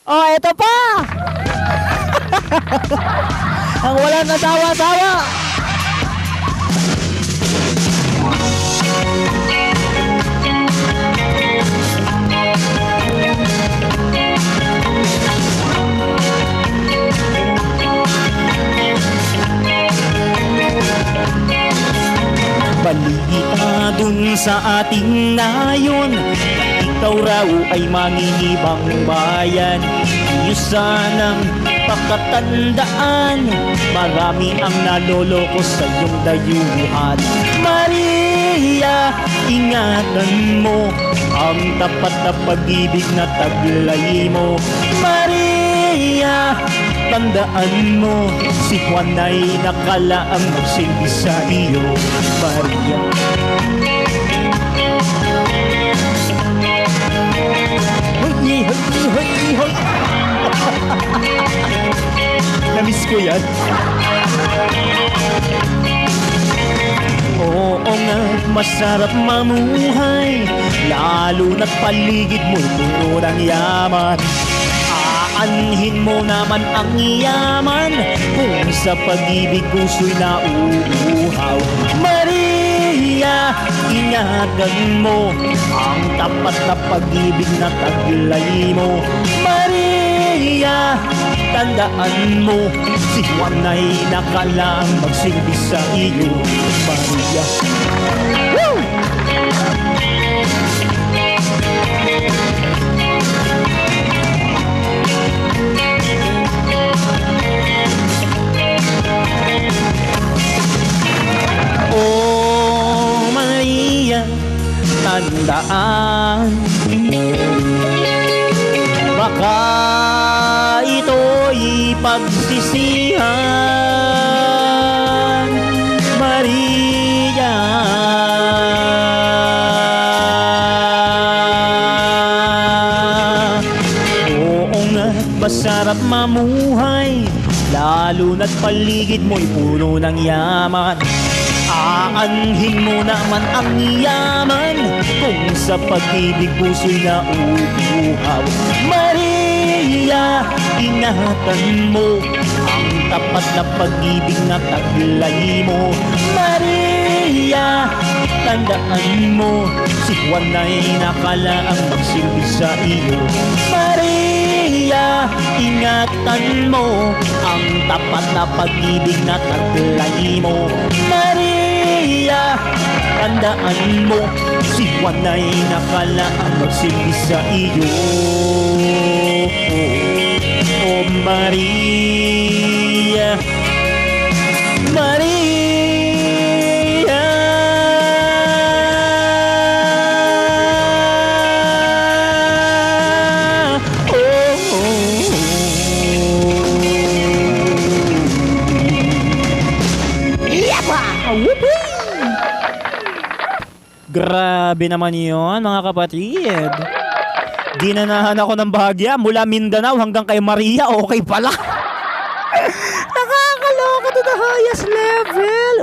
Oh, eto pa! Ang walang nasawa-sawa! Balita dun sa ating nayon, ikaw raw ay manginibang bayan. Iyo sanang pakatandaan, marami ang naloloko sa iyong dayuhan. Maria, ingatan mo ang tapat na pag-ibig na taglay mo. Maria, tandaan mo, si Juan ay nakalaang magsilbi sa iyo. Maria, hoy, hoy, hoy, hoy. Namiss ko yan. Oo nga, masarap mamuhay, lalo na't paligid mo'y puno ng yaman. Aanhin mo naman ang yaman kung sa pag-ibig puso'y nauuhaw. Maria, ingatan mo ang tapat na pag-ibig na taglay mo. Maria, tandaan mo, si Juan ay nakalaang magsilbi sa iyo. Maria, woo! Oh, Maria, tandaan, baka ito'y pagsisihan. Maria, oo nga, masarap mamuhay, lalo na't paligid mo'y puno ng yaman. Aanhin mo naman ang yaman kung sa pag-ibig puso'y nauuhaw. Maria, ingatan mo ang tapat na pag-ibig na taglay mo. Maria, tandaan mo, si Juan ay nakalaang magsilbi sa iyo. Maria, ingatan mo ang tapat na pag-ibig na taglay mo. Maria, tandaan mo, si Juan ay nakalaang magsilbi sa iyo. Oh, Maria, Maria, grabe naman yun, mga kapatid. Ginanahan ako ng bahagya mula Mindanao hanggang kay Maria. Okay pala. Nakakaloka to the highest level.